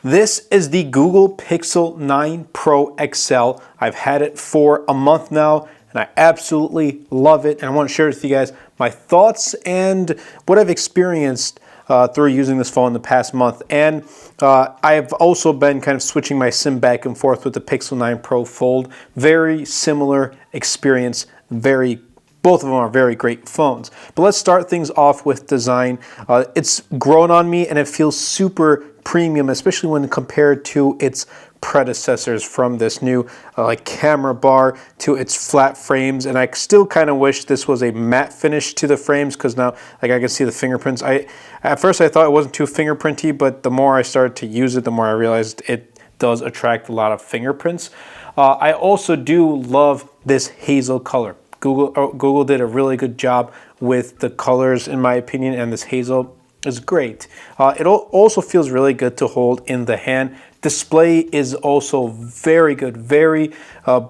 This is the Google Pixel 9 Pro XL. I've had it for a month now and I absolutely love it. And I want to share with you guys my thoughts and what I've experienced through using this phone the past month. And I've also been kind of switching my SIM back and forth with the Pixel 9 Pro Fold. Very similar experience, both of them are very great phones. But let's start things off with design. It's grown on me and it feels super premium, especially when compared to its predecessors, from this new like camera bar to its flat frames. And I still kind of wish this was a matte finish to the frames, because now like I can see the fingerprints. At first I thought it wasn't too fingerprinty, but the more I started to use it, the more I realized it does attract a lot of fingerprints. I also do love this hazel color. Google did a really good job with the colors, in my opinion, and this hazel is great. It also feels really good to hold in the hand. Display is also very good, very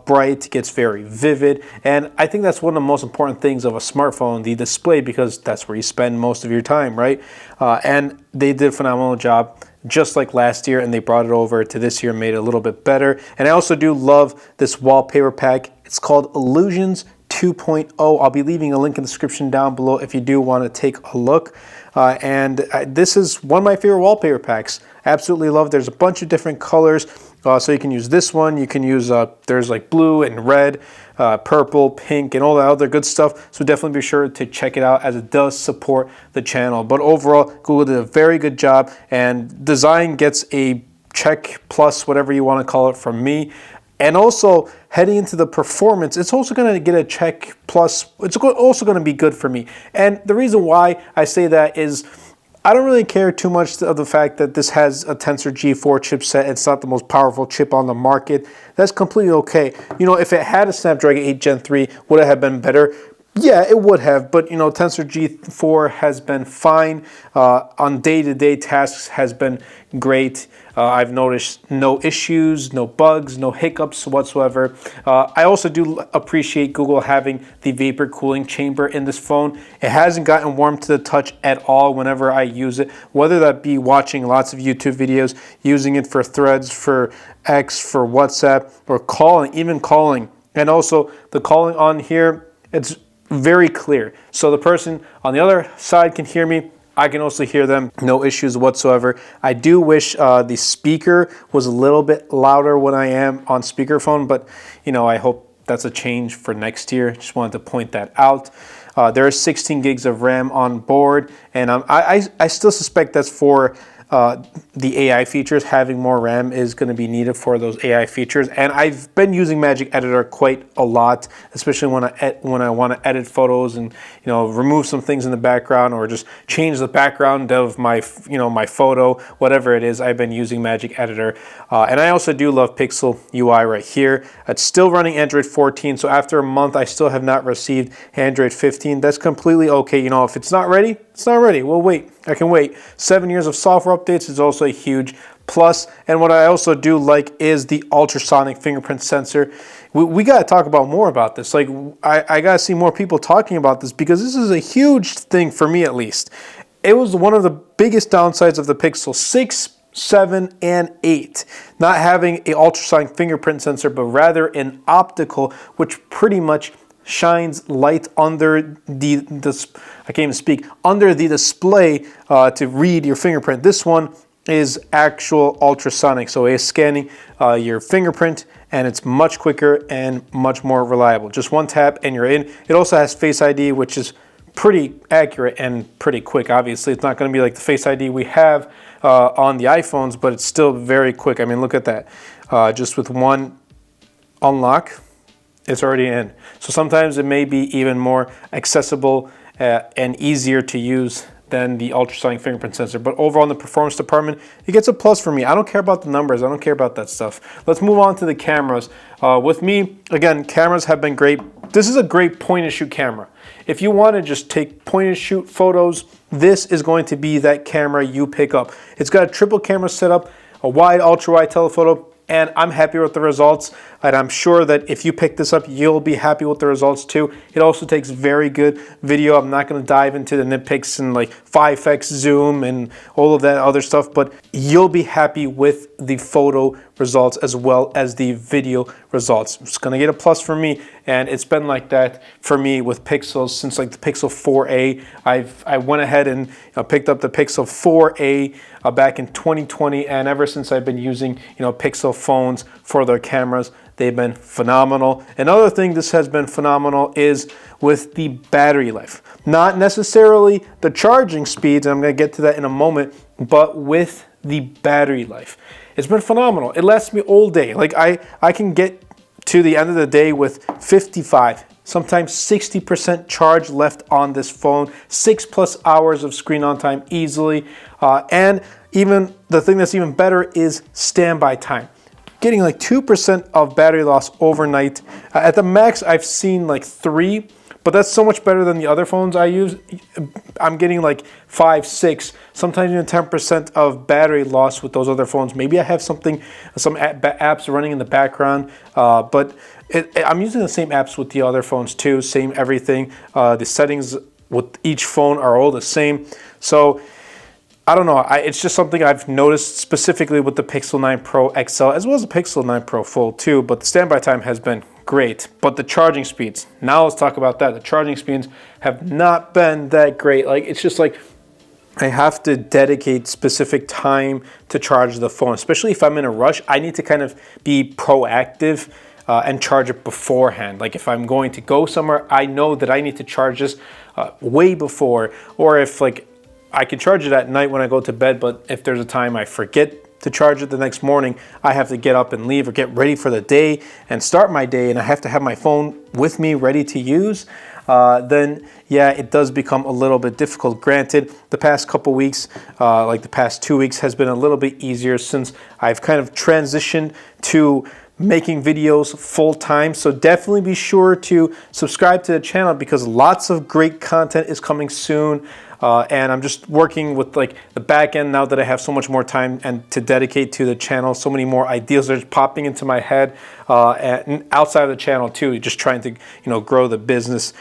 bright, gets very vivid, and I think that's one of the most important things of a smartphone, the display, because that's where you spend most of your time, right? And they did a phenomenal job, just like last year, and they brought it over to this year and made it a little bit better. And I also do love this wallpaper pack. It's called Illusions 2.0. I'll be leaving a link in the description down below if you do want to take a look. This is one of my favorite wallpaper packs. Absolutely love. There's a bunch of different colors, so you can use this one. You can use there's like blue and red, purple, pink, and all that other good stuff. So definitely be sure to check it out, as it does support the channel. But overall, Google did a very good job, and design gets a check plus, whatever you want to call it, from me. And also, heading into the performance, it's also going to get a check plus. It's also going to be good for me. And the reason why I say that is I don't really care too much of the fact that this has a Tensor G4 chipset. It's not the most powerful chip on the market. That's completely okay. You know, if it had a Snapdragon 8 Gen 3, would it have been better? Yeah, it would have, but you know, Tensor G4 has been fine. On day-to-day tasks has been great. I've noticed no issues, no bugs, no hiccups whatsoever. I also do appreciate Google having the vapor cooling chamber in this phone. It hasn't gotten warm to the touch at all whenever I use it, whether that be watching lots of YouTube videos, using it for Threads, for X, for WhatsApp, or calling, even calling. And also the calling on here, it's very clear. So the person on the other side can hear me. I can also hear them, no issues whatsoever. I do wish the speaker was a little bit louder when I am on speakerphone, but you know, I hope that's a change for next year. Just wanted to point that out. There are 16 gigs of RAM on board, and I still suspect that's for the AI features. Having more RAM is going to be needed for those AI features, and I've been using Magic Editor quite a lot, especially when I want to edit photos and remove some things in the background, or just change the background of my my photo, whatever it is. I've been using Magic Editor, and I also do love Pixel UI right here. It's still running Android 14, so after a month, I still have not received Android 15. That's completely okay. If it's not ready, it's not ready. We'll wait. I can wait. 7 years of software updates is also a huge plus. And what I also do like is the ultrasonic fingerprint sensor. We got to talk about more about this. Like, I got to see more people talking about this, because this is a huge thing for me, at least. It was one of the biggest downsides of the Pixel 6, 7, and 8. Not having an ultrasonic fingerprint sensor, but rather an optical, which pretty much shines light under under the display to read your fingerprint. This one is actual ultrasonic, so it's scanning your fingerprint, and it's much quicker and much more reliable. Just one tap and you're in. It also has Face ID, which is pretty accurate and pretty quick. Obviously, it's not going to be like the Face ID we have on the iPhones, but it's still very quick. I mean, look at that. Just with one unlock, it's already in. So sometimes it may be even more accessible and easier to use than the ultrasonic fingerprint sensor. But overall, in the performance department, it gets a plus for me. I don't care about the numbers. I don't care about that stuff. Let's move on to the cameras. With me, again, cameras have been great. This is a great point-and-shoot camera. If you want to just take point-and-shoot photos, this is going to be that camera you pick up. It's got a triple camera setup, a wide, ultra-wide telephoto, and I'm happy with the results, and I'm sure that if you pick this up, you'll be happy with the results too. It also takes very good video. I'm not going to dive into the nitpicks and like 5x zoom and all of that other stuff, but you'll be happy with the photo results as well as the video results. It's going to get a plus for me, and it's been like that for me with Pixels since like the Pixel 4a. I went ahead and picked up the Pixel 4a back in 2020, and ever since I've been using Pixel phones for their cameras. They've been phenomenal. Another thing this has been phenomenal is with the battery life. Not necessarily the charging speeds, and I'm going to get to that in a moment, but with the battery life. It's been phenomenal. It lasts me all day. Like I can get to the end of the day with 55, sometimes 60% charge left on this phone, 6+ hours of screen on time easily. And even the thing that's even better is standby time. Getting like 2% of battery loss overnight. At the max, I've seen like 3, but that's so much better than the other phones I use. I'm getting like 5, 6, sometimes even 10% of battery loss with those other phones. Maybe I have some apps running in the background, but I'm using the same apps with the other phones too, same everything. The settings with each phone are all the same. So I don't know, it's just something I've noticed specifically with the Pixel 9 Pro XL as well as the Pixel 9 Pro Fold too, but the standby time has been great. But the charging speeds, now let's talk about that. The charging speeds have not been that great. Like, it's just like I have to dedicate specific time to charge the phone, especially if I'm in a rush. I need to kind of be proactive and charge it beforehand. Like if I'm going to go somewhere, I know that I need to charge this way before, or if like I can charge it at night when I go to bed, but if there's a time I forget to charge it the next morning, I have to get up and leave or get ready for the day and start my day, and I have to have my phone with me ready to use, then yeah, it does become a little bit difficult. Granted, the past couple weeks, like the past 2 weeks, has been a little bit easier since I've kind of transitioned to making videos full time. So definitely be sure to subscribe to the channel because lots of great content is coming soon. And I'm just working with like the back end now that I have so much more time and to dedicate to the channel. So many more ideas are just popping into my head, and outside of the channel too, just trying to grow the business.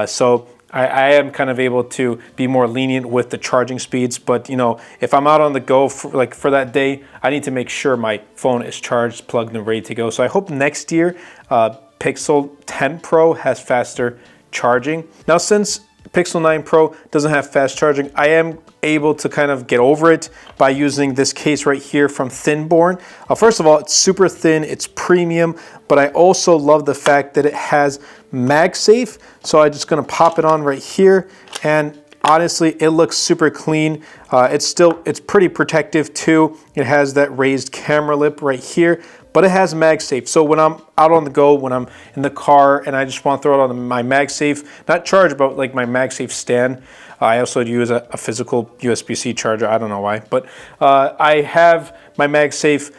So I am kind of able to be more lenient with the charging speeds, but if I'm out on the go for that day, I need to make sure my phone is charged, plugged, and ready to go. So I hope next year Pixel 10 Pro has faster charging. Now, since Pixel 9 Pro doesn't have fast charging, I am able to kind of get over it by using this case right here from Thinborn. First of all, it's super thin, it's premium, but I also love the fact that it has MagSafe. So I'm just gonna pop it on right here, and honestly, it looks super clean. It's pretty protective too. It has that raised camera lip right here, but it has MagSafe. So when I'm out on the go, when I'm in the car and I just want to throw it on my MagSafe, not charge, but like my MagSafe stand. I also use a physical USB-C charger. I don't know why, but I have my MagSafe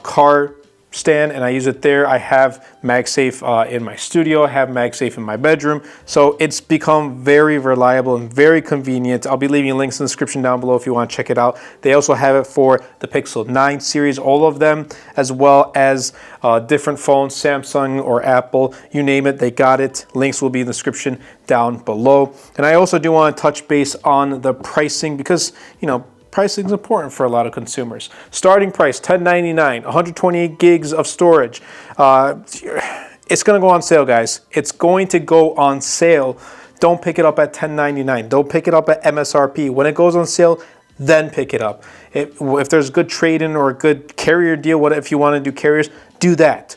car stand and I use it there. I have MagSafe in my studio. I have MagSafe in my bedroom. So it's become very reliable and very convenient. I'll be leaving links in the description down below if you want to check it out. They also have it for the Pixel 9 series, all of them, as well as different phones, Samsung or Apple, you name it, they got it. Links will be in the description down below. And I also do want to touch base on the pricing because, pricing is important for a lot of consumers. Starting price, $10.99, 128 gigs of storage. It's gonna go on sale, guys. It's going to go on sale. Don't pick it up at $10.99. Don't pick it up at MSRP. When it goes on sale, then pick it up. If there's a good trade-in or a good carrier deal, if you wanna do carriers, do that.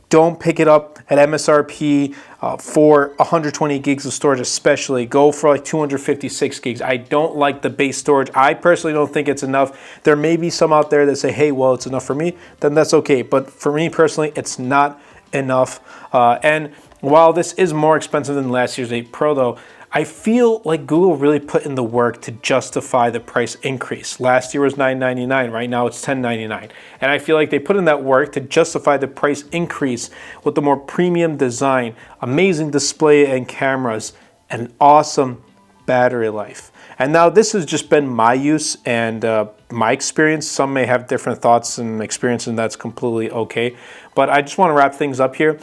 Don't pick it up at MSRP for 120 gigs of storage, especially. Go for like 256 gigs. I don't like the base storage. I personally don't think it's enough. There may be some out there that say, hey, well, it's enough for me. Then that's okay. But for me personally, it's not enough. And while this is more expensive than last year's 8 Pro, though, I feel like Google really put in the work to justify the price increase. Last year was $9.99, right now it's $10.99. And I feel like they put in that work to justify the price increase with the more premium design, amazing display and cameras, and awesome battery life. And now this has just been my use and my experience. Some may have different thoughts and experience, and that's completely okay. But I just want to wrap things up here.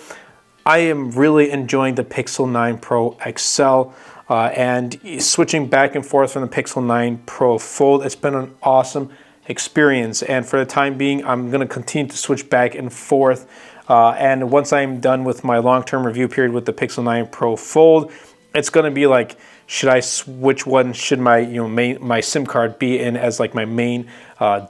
I am really enjoying the Pixel 9 Pro XL and switching back and forth from the Pixel 9 Pro Fold. It's been an awesome experience, and for the time being, I'm going to continue to switch back and forth. And once I'm done with my long-term review period with the Pixel 9 Pro Fold, it's going to be like, should I switch one? Should my my SIM card be in as like my main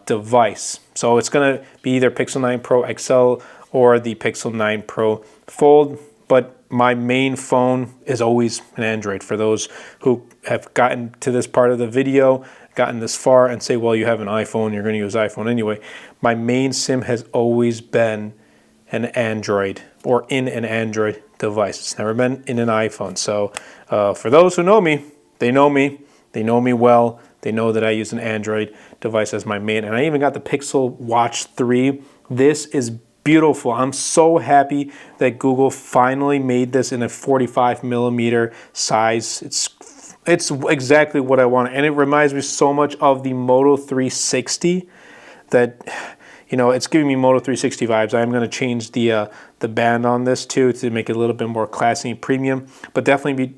device? So it's going to be either Pixel 9 Pro XL or the Pixel 9 Pro Fold. But my main phone is always an Android. For those who have gotten to this part of the video, gotten this far, and say, well, you have an iPhone, you're going to use iPhone anyway. My main SIM has always been an Android, or in an Android device. It's never been in an iPhone. So for those who know me, they know me well. They know that I use an Android device as my main. And I even got the Pixel Watch 3. This is beautiful. I'm so happy that Google finally made this in a 45mm size. It's exactly what I want. And it reminds me so much of the Moto 360 that, it's giving me Moto 360 vibes. I'm going to change the band on this too to make it a little bit more classy and premium. But definitely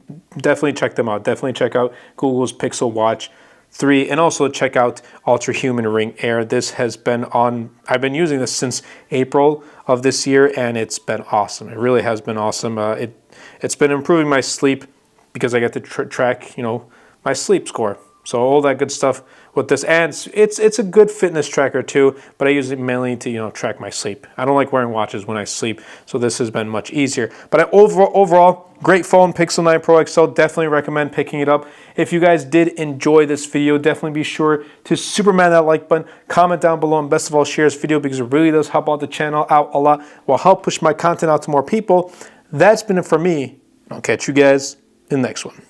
check them out. Definitely check out Google's Pixel Watch 3, and also check out Ultra Human Ring Air. This has been I've been using this since April of this year, and it's been awesome. It really has been awesome. It's been improving my sleep because I get to track, my sleep score. So all that good stuff with this, and it's a good fitness tracker too, but I use it mainly to track my sleep. I don't like wearing watches when I sleep, so this has been much easier. But overall, great phone, Pixel 9 Pro XL. Definitely recommend picking it up. If you guys did enjoy this video, definitely be sure to superman that like button, comment down below, and best of all, share this video because it really does help out the channel out a lot. Will help push my content out to more people. That's been it for me. I'll catch you guys in the next one.